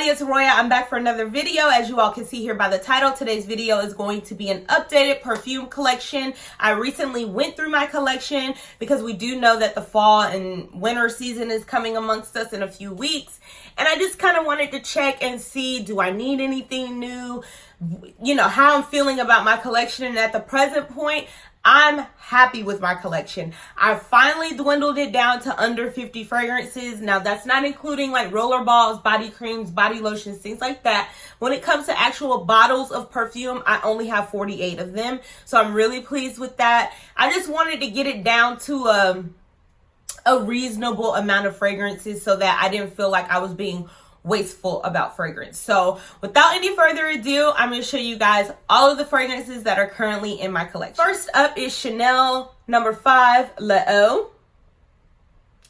everybody, it's Roya. I'm back for another video. As you all can see here by the title, today's video is going to be an updated perfume collection. I recently went through my collection because we do know that the fall and winter season is coming amongst us in a few weeks. And I just kind of wanted to check and see, do I need anything new? You know, how I'm feeling about my collection. And at the present point, I'm happy with my collection. I finally dwindled it down to under 50 fragrances. Now, that's not including like rollerballs, body creams, body lotions, things like that. When it comes to actual bottles of perfume, I only have 48 of them. So I'm really pleased with that. I just wanted to get it down to a reasonable amount of fragrances so that I didn't feel like I was being wasteful about fragrance. So without any further ado, I'm going to show you guys all of the fragrances that are currently in my collection. First up is Chanel No. 5 Le Eau,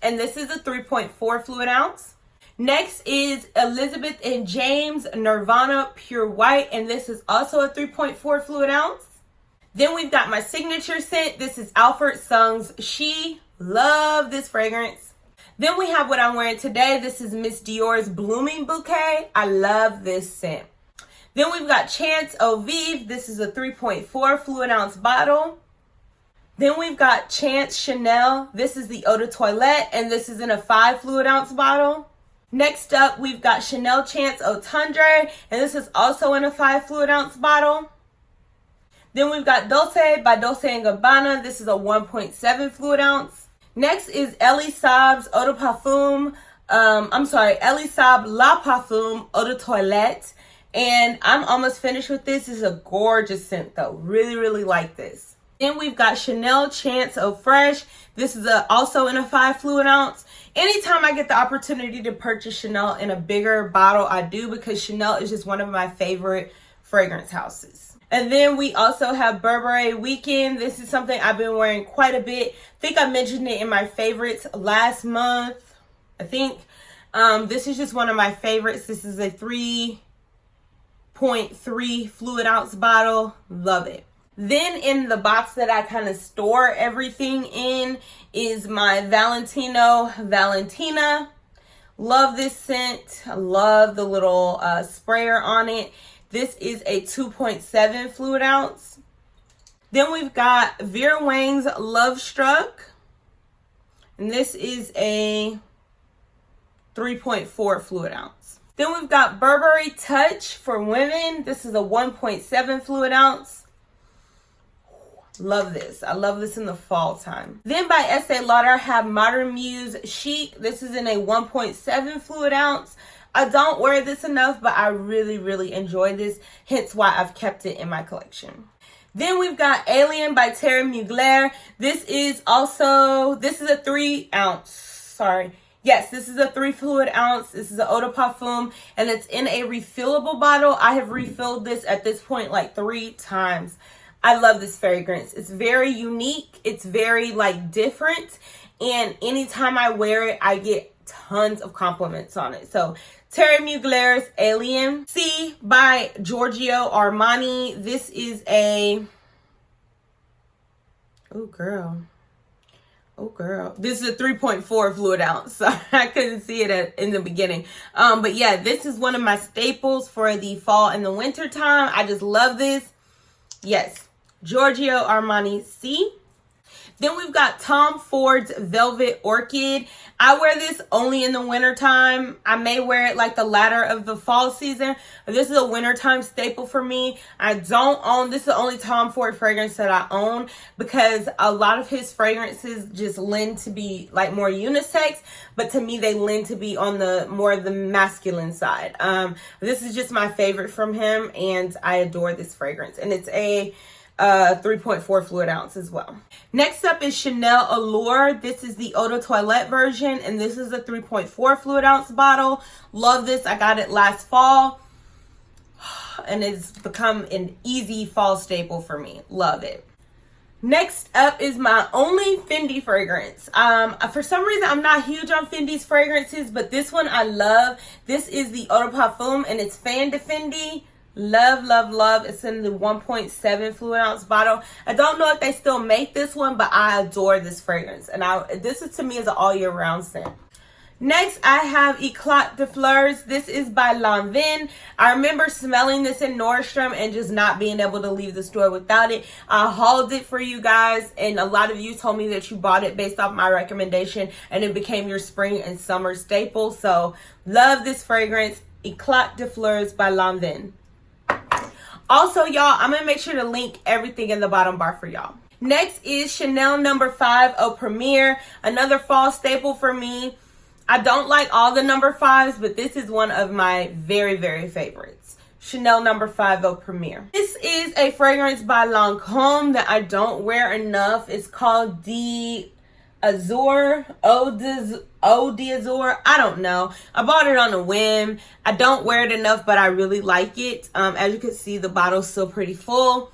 and this is a 3.4 fluid ounce. Next is Elizabeth and James Nirvana Pure White, and this is also a 3.4 fluid ounce. Then we've got my signature scent. This is Alfred Sung's She. Love this fragrance. Then we have what I'm wearing today. This is Miss Dior's Blooming Bouquet. I love this scent. Then we've got Chance Eau Vive. This is a 3.4 fluid ounce bottle. Then we've got Chance Chanel. This is the Eau de Toilette, and this is in a 5 fluid ounce bottle. Next up, we've got Chanel Chance Eau Tendre, and this is also in a 5 fluid ounce bottle. Then we've got Dolce by Dolce&Gabbana. This is a 1.7 fluid ounce. Next is Elie Saab's Eau de Parfum. Elie Saab La Parfum Eau de Toilette. And I'm almost finished with this. This is a gorgeous scent though. Really, really like this. Then we've got Chanel Chance Eau Fresh. This is also in a 5 fluid ounce. Anytime I get the opportunity to purchase Chanel in a bigger bottle, I do, because Chanel is just one of my favorite fragrance houses. And then we also have Burberry Weekend. This is something I've been wearing quite a bit. I think I mentioned it in my favorites last month. I think this is just one of my favorites. This is a 3.3 fluid ounce bottle. Love it. Then in the box that I kind of store everything in is my Valentina. Love this scent. I love the little sprayer on it. This is a 2.7 fluid ounce. Then we've got Vera Wang's Love Struck. And this is a 3.4 fluid ounce. Then we've got Burberry Touch for women. This is a 1.7 fluid ounce. Love this. I love this in the fall time. Then by Estee Lauder, I have Modern Muse Chic. This is in a 1.7 fluid ounce. I don't wear this enough, but I really, really enjoy this. Hence why I've kept it in my collection. Then we've got Alien by Terry Mugler. This is a 3 ounce. Sorry. Yes, this is a 3 fluid ounce. This is an Eau de Parfum, and it's in a refillable bottle. I have refilled this at this point like 3 times. I love this fragrance. It's very unique. It's very like different. And anytime I wear it, I get tons of compliments on it. So Terry Mugler's Alien. C by Giorgio Armani. This is a, oh girl, this is a 3.4 fluid ounce. So I couldn't see it in the beginning. But yeah, this is one of my staples for the fall and the winter time. I just love this. Yes, Giorgio Armani C. Then we've got Tom Ford's Velvet Orchid. I wear this only in the winter time. I may wear it like the latter of the fall season. But this is a wintertime staple for me. I don't own, this is the only Tom Ford fragrance that I own, because a lot of his fragrances just lend to be like more unisex. But to me, they lend to be on the more of the masculine side. This is just my favorite from him, and I adore this fragrance. And it's a 3.4 fluid ounce as well. Next up is Chanel Allure. This is the Eau de Toilette version, and this is a 3.4 fluid ounce bottle. Love this. I got it last fall, and it's become an easy fall staple for me. Love it. Next up is my only Fendi fragrance. For some reason, I'm not huge on Fendi's fragrances, but this one I love. This is the Eau de Parfum, and it's Fan de Fendi. Love, love, love. It's in the 1.7 fluid ounce bottle. I don't know if they still make this one, but I adore this fragrance. And this is, to me, is an all year round scent. Next, I have Eclat de Fleurs. This is by Lanvin. I remember smelling this in Nordstrom and just not being able to leave the store without it. I hauled it for you guys, and a lot of you told me that you bought it based off my recommendation, and it became your spring and summer staple. So, love this fragrance, Eclat de Fleurs by Lanvin. Also, y'all, I'm going to make sure to link everything in the bottom bar for y'all. Next is Chanel No. 5 Eau Premiere, another fall staple for me. I don't like all the No. 5s, but this is one of my very, very favorites. Chanel No. 5 Eau Premiere. This is a fragrance by Lancôme that I don't wear enough. It's called Azur, Eau d'Azur. I don't know. I bought it on a whim. I don't wear it enough, but I really like it. As you can see, the bottle's still pretty full.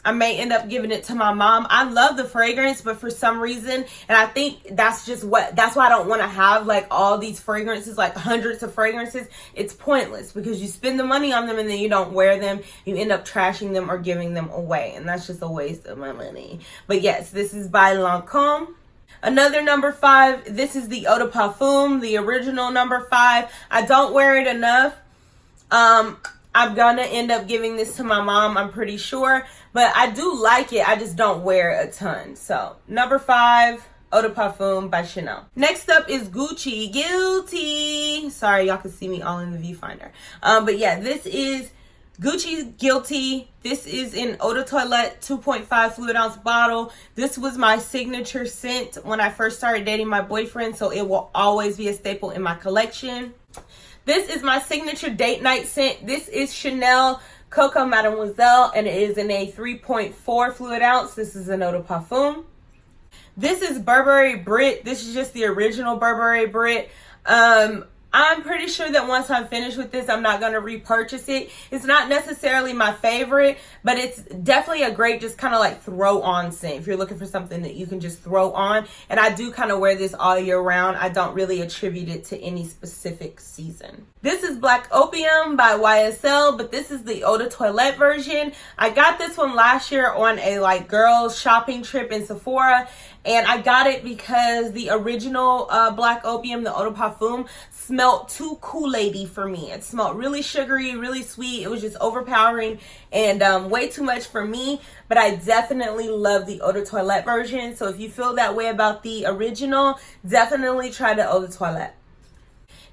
I may end up giving it to my mom. I love the fragrance, but for some reason, and I think that's why I don't want to have like all these fragrances, like hundreds of fragrances. It's pointless because you spend the money on them and then you don't wear them. You end up trashing them or giving them away, and that's just a waste of my money. But yes, this is by Lancôme. Another No. 5, this is the Eau de Parfum, the original No. 5. I don't wear it enough. I'm gonna end up giving this to my mom, I'm pretty sure. But I do like it. I just don't wear it a ton. So, No. 5, Eau de Parfum by Chanel. Next up is Gucci Guilty. Sorry, y'all can see me all in the viewfinder. But yeah, this is Gucci Guilty. This is in Eau de Toilette 2.5 fluid ounce bottle. This was my signature scent when I first started dating my boyfriend, so it will always be a staple in my collection. This is my signature date night scent. This is Chanel Coco Mademoiselle, and it is in a 3.4 fluid ounce. This is an Eau de Parfum. This is Burberry Brit. This is just the original Burberry Brit. I'm pretty sure that once I'm finished with this, I'm not going to repurchase it. It's not necessarily my favorite, but it's definitely a great just kind of like throw on scent if you're looking for something that you can just throw on. And I do kind of wear this all year round. I don't really attribute it to any specific season. This is Black Opium by YSL, but this is the Eau de Toilette version. I got this one last year on a like girls shopping trip in Sephora, and I got it because the original Black Opium, the Eau de Parfum, smelled too Kool-Aid-y for me. It smelled really sugary, really sweet. It was just overpowering and way too much for me. But I definitely love the Eau de Toilette version. So if you feel that way about the original, definitely try the Eau de Toilette.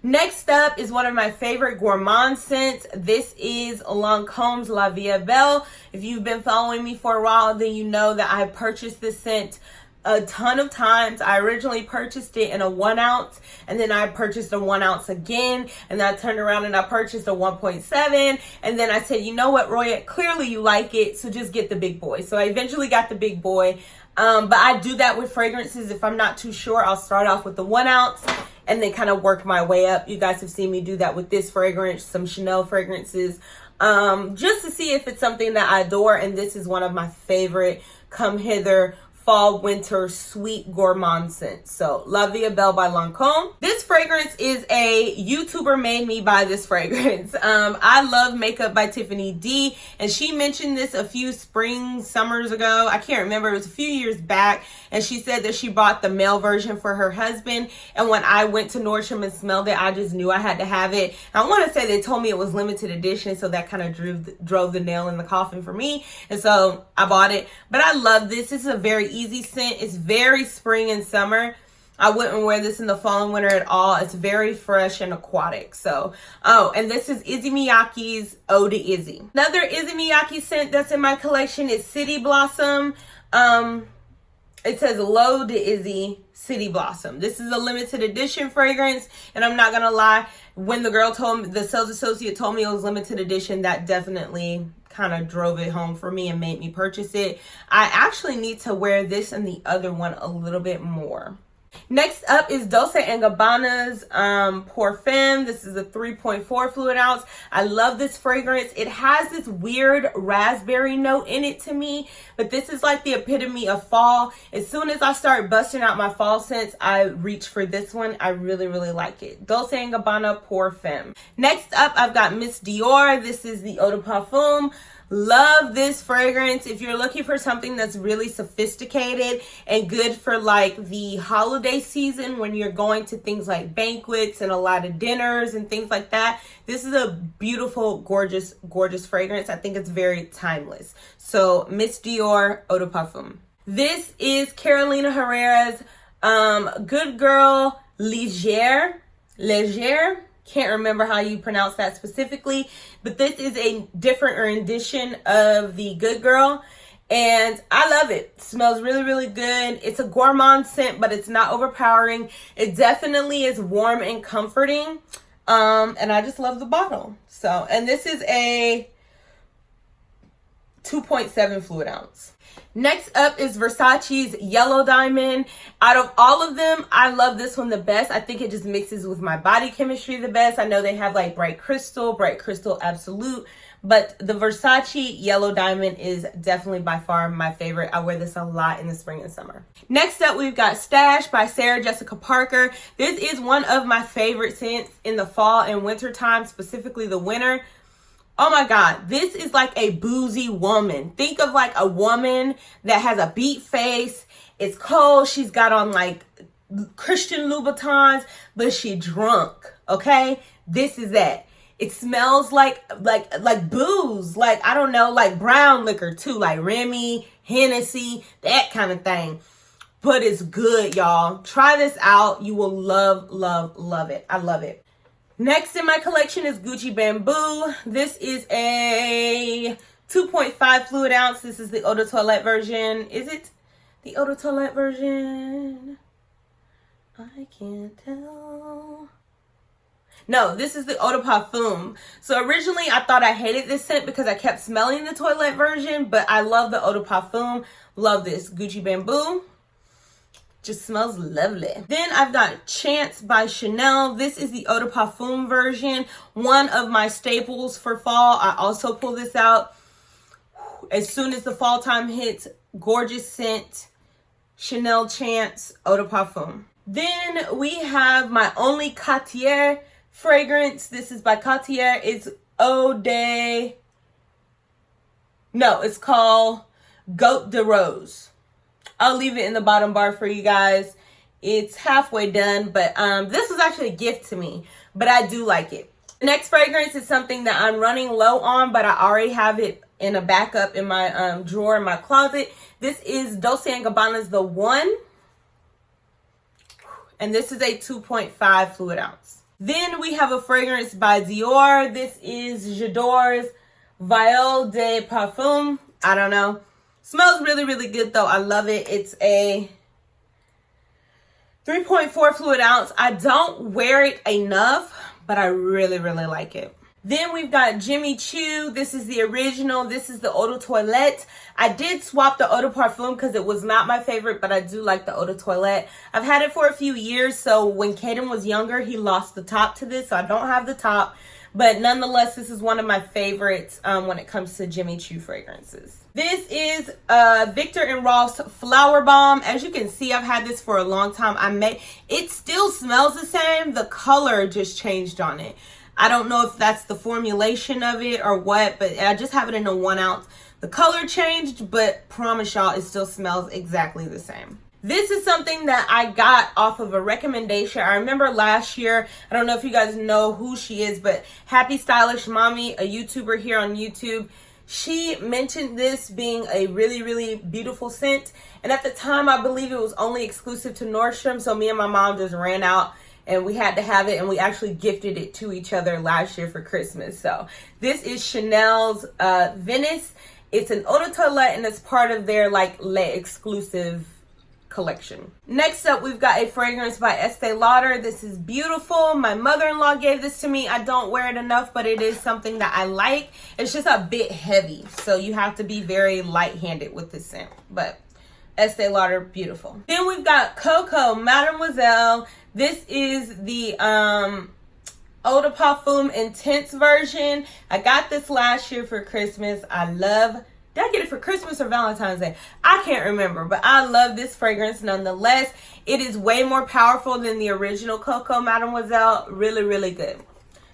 Next up is one of my favorite gourmand scents. This is Lancôme's La Vie Belle. If you've been following me for a while, then you know that I purchased this scent a ton of times. I originally purchased it in a 1 ounce, and then I purchased a 1 ounce again, and then I turned around and I purchased a 1.7, and then I said, you know what, Roya, clearly you like it, so just get the big boy. So I eventually got the big boy, but I do that with fragrances. If I'm not too sure, I'll start off with the 1 ounce and then kind of work my way up. You guys have seen me do that with this fragrance, some Chanel fragrances, just to see if it's something that I adore, and this is one of my favorite come hither fall winter sweet gourmand scents. So La Vie Belle by Lancôme. This fragrance is a YouTuber made me buy this fragrance. I love Makeup by Tiffany D, and she mentioned this a few summers ago. I can't remember, it was a few years back, and she said that she bought the male version for her husband, and when I went to Nordstrom and smelled it, I just knew I had to have it. I want to say they told me it was limited edition, so that kind of drove the nail in the coffin for me, and so I bought it. But I love this. This is a very easy scent. It's very spring and summer. I wouldn't wear this in the fall and winter at all. It's very fresh and aquatic. So, and this is Issey Miyake's Eau de Issey. Another Issey Miyake scent that's in my collection is City Blossom. It says L'Eau de Issey City Blossom. This is a limited edition fragrance, and I'm not gonna lie, when the sales associate told me it was limited edition, that definitely kind of drove it home for me and made me purchase it. I actually need to wear this and the other one a little bit more. Next up is Dolce&Gabbana's Pour Femme. This is a 3.4 fluid ounce. I love this fragrance. It has this weird raspberry note in it to me, but this is like the epitome of fall. As soon as I start busting out my fall scents, I reach for this one. I really, really like it. Dolce&Gabbana Pour Femme. Next up, I've got Miss Dior. This is the Eau de Parfum. Love this fragrance. If you're looking for something that's really sophisticated and good for like the holiday holiday season when you're going to things like banquets and a lot of dinners and things like that. This is a beautiful, gorgeous, gorgeous fragrance. I think it's very timeless. So Miss Dior Eau de Parfum. This is Carolina Herrera's Good Girl Légère. Can't remember how you pronounce that specifically, but this is a different rendition of the Good Girl, and I love it. It smells really, really good. It's a gourmand scent, but it's not overpowering. It definitely is warm and comforting, and I just love the bottle. So, and this is a 2.7 fluid ounce. Next up is Versace's Yellow Diamond. Out of all of them, I love this one the best. I think it just mixes with my body chemistry the best. I know they have like Bright Crystal Absolute, but the Versace Yellow Diamond is definitely by far my favorite. I wear this a lot in the spring and summer. Next up, we've got Stash by Sarah Jessica Parker. This is one of my favorite scents in the fall and winter time, specifically the winter. Oh my God, this is like a boozy woman. Think of like a woman that has a beat face. It's cold. She's got on like Christian Louboutins, but she drunk, okay? This is that. It smells like booze, like, I don't know, like brown liquor too, like Remy, Hennessy, that kind of thing. But it's good, y'all. Try this out. You will love, love, love it. I love it. Next in my collection is Gucci Bamboo. This is a 2.5 fluid ounce. This is the Eau de Toilette version. Is it the Eau de Toilette version? I can't tell. No, this is the Eau de Parfum. So originally I thought I hated this scent because I kept smelling the toilet version, but I love the Eau de Parfum. Love this. Gucci Bamboo. Just smells lovely. Then I've got Chance by Chanel. This is the Eau de Parfum version. One of my staples for fall. I also pull this out as soon as the fall time hits. Gorgeous scent. Chanel Chance Eau de Parfum. Then we have my only Cartier fragrance. This is by Cartier. It's it's called Goat de Rose. I'll leave it in the bottom bar for you guys. It's halfway done, but this was actually a gift to me, but I do like it. The next fragrance is something that I'm running low on, but I already have it in a backup in my drawer in my closet. This is Dolce&Gabbana's The One, and this is a 2.5 fluid ounce. Then we have a fragrance by Dior. This is Dior's Viola Parfum. I don't know. Smells really, really good though. I love it. It's a 3.4 fluid ounce. I don't wear it enough, but I really, really like it. Then we've got Jimmy Choo. This is the original. This is the Eau de Toilette. I did swap the Eau de Parfum because it was not my favorite, but I do like the Eau de Toilette. I've had it for a few years, so when Caden was younger, he lost the top to this, so I don't have the top. But nonetheless, this is one of my favorites when it comes to Jimmy Choo fragrances. This is Victor and Ross Flower Bomb. As you can see, I've had this for a long time. It still smells the same. The color just changed on it. I don't know if that's the formulation of it or what, but I just have it in a 1 ounce. The color changed, but promise y'all, it still smells exactly the same. This is something that I got off of a recommendation. I remember last year, I don't know if you guys know who she is, but Happy Stylish Mommy, a YouTuber here on YouTube, she mentioned this being a really, really beautiful scent. And at the time, I believe it was only exclusive to Nordstrom. So me and my mom just ran out and we had to have it. And we actually gifted it to each other last year for Christmas. So this is Chanel's Venice. It's an Eau de Toilette and it's part of their like exclusive collection. Next up, we've got a fragrance by Estee Lauder. This is beautiful. My mother-in-law gave this to me. I don't wear it enough, but it is something that I like. It's just a bit heavy, so you have to be very light-handed with this scent, but Estee Lauder, beautiful. Then we've got Coco Mademoiselle. This is the Eau de Parfum Intense version. I got this last year for Christmas. Did I get it for Christmas or Valentine's Day? I can't remember, but I love this fragrance nonetheless. It is way more powerful than the original Coco Mademoiselle. Really, really good.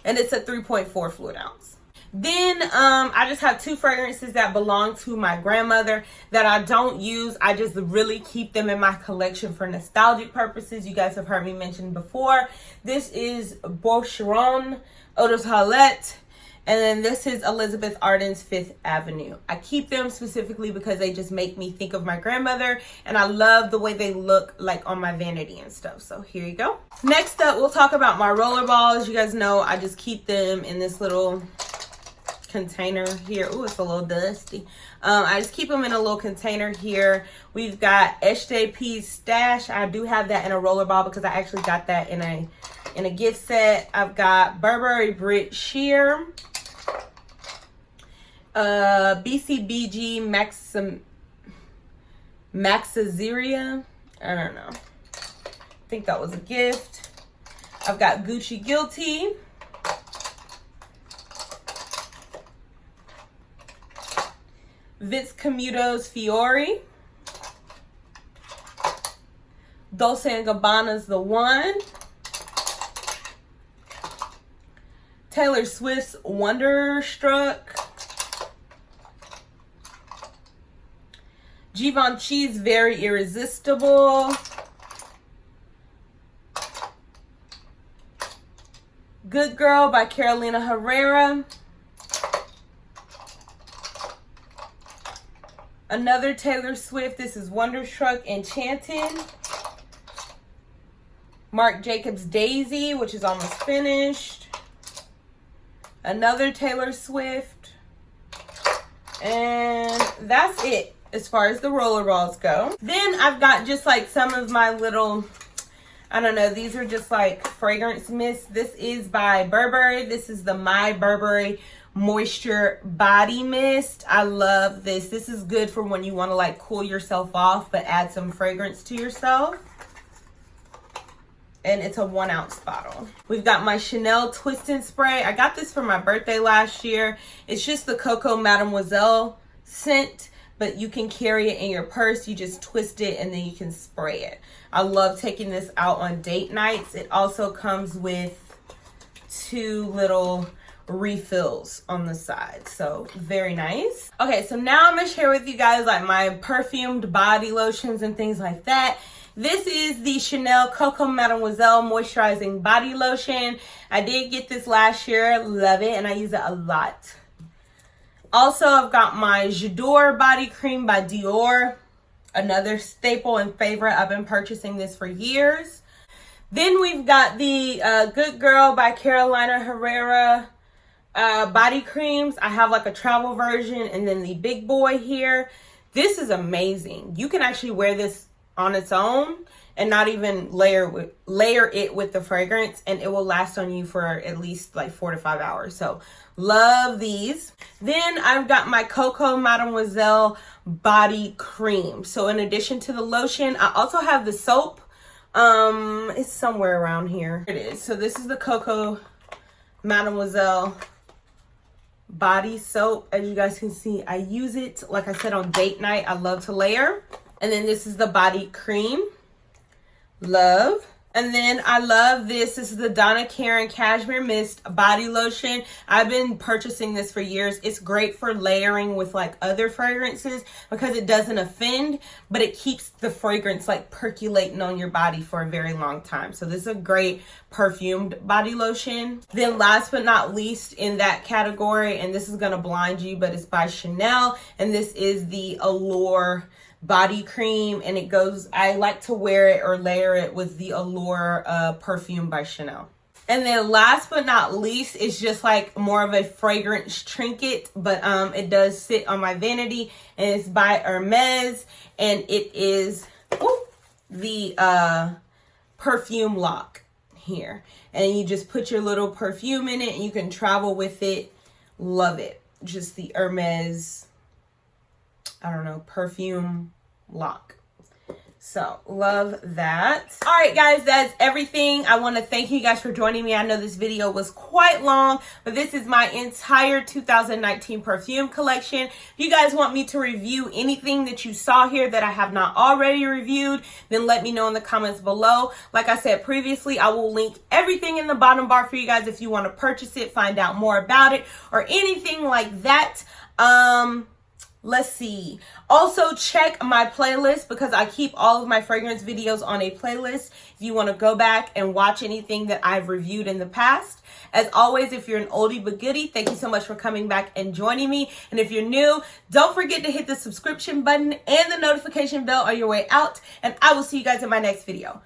And it's a 3.4 fluid ounce. Then I just have two fragrances that belong to my grandmother that I don't use. I just really keep them in my collection for nostalgic purposes. You guys have heard me mention before. This is Boucheron Eau de Toilette. And then this is Elizabeth Arden's Fifth Avenue. I keep them specifically because they just make me think of my grandmother. And I love the way they look like on my vanity and stuff. So here you go. Next up, we'll talk about my rollerballs. You guys know I just keep them in this little container here. Oh, it's a little dusty. I just keep them in a little container here. We've got SJP Stash. I do have that in a rollerball because I actually got that in a gift set. I've got Burberry Brit Sheer. BCBG Maxazeria. I don't know. I think that was a gift. I've got Gucci Guilty. Vince Camuto's Fiore. Dolce&Gabbana's The One. Taylor Swift's Wonderstruck. Givenchy's Very Irresistible. Good Girl by Carolina Herrera. Another Taylor Swift. This is Wonderstruck Enchanted. Marc Jacobs Daisy, which is almost finished. Another Taylor Swift. And that's it as far as the rollerballs go. Then I've got just like some of my little, I don't know, these are just like fragrance mists. This is by Burberry. This is the My Burberry Moisture Body Mist. I love this. This is good for when you want to like cool yourself off but add some fragrance to yourself. And it's a 1 ounce bottle. We've got my Chanel Twist and Spray. I got this for my birthday last year. It's just the Coco Mademoiselle scent, but you can carry it in your purse. You just twist it and then you can spray it. I love taking this out on date nights. It also comes with 2 little refills on the side, so very nice. Okay, so now I'm gonna share with you guys like my perfumed body lotions and things like that. This is the Chanel Coco Mademoiselle Moisturizing Body Lotion. I did get this last year, love it, and I use it a lot. Also, I've got my J'adore Body Cream by Dior, another staple and favorite. I've been purchasing this for years. Then we've got the Good Girl by Carolina Herrera body creams. I have like a travel version and then the big boy here. This is amazing. You can actually wear this on its own and not even layer it with the fragrance, and it will last on you for at least like 4 to 5 hours. So love these. Then I've got my Coco Mademoiselle body cream. So in addition to the lotion, I also have the soap. It's somewhere around here. It is. So this is the Coco Mademoiselle body soap. As you guys can see, I use it, like I said, on date night. I love to layer. And then this is the body cream. Love. And then I love this. This is the Donna Karan Cashmere Mist Body Lotion. I've been purchasing this for years. It's great for layering with like other fragrances because it doesn't offend, but it keeps the fragrance like percolating on your body for a very long time. So this is a great perfumed body lotion. Then last but not least in that category, and this is going to blind you, but it's by Chanel, and this is the Allure body cream, and it goes, I like to wear it or layer it with the Allure perfume by Chanel. And then last but not least is just like more of a fragrance trinket, but it does sit on my vanity, and it's by Hermes, and it is the Perfume Lock here, and you just put your little perfume in it and you can travel with it. Love it. Just the Hermes, I don't know, Perfume Lock. So love that. All right, guys, that's everything. I want to thank you guys for joining me. I know this video was quite long, but this is my entire 2019 perfume collection. If you guys want me to review anything that you saw here that I have not already reviewed, then let me know in the comments below. Like I said previously, I will link everything in the bottom bar for you guys if you want to purchase it, find out more about it, or anything like that. Let's see. Also, check my playlist because I keep all of my fragrance videos on a playlist if you want to go back and watch anything that I've reviewed in the past. As always, if you're an oldie but goodie, thank you so much for coming back and joining me. And if you're new, don't forget to hit the subscription button and the notification bell on your way out. And I will see you guys in my next video.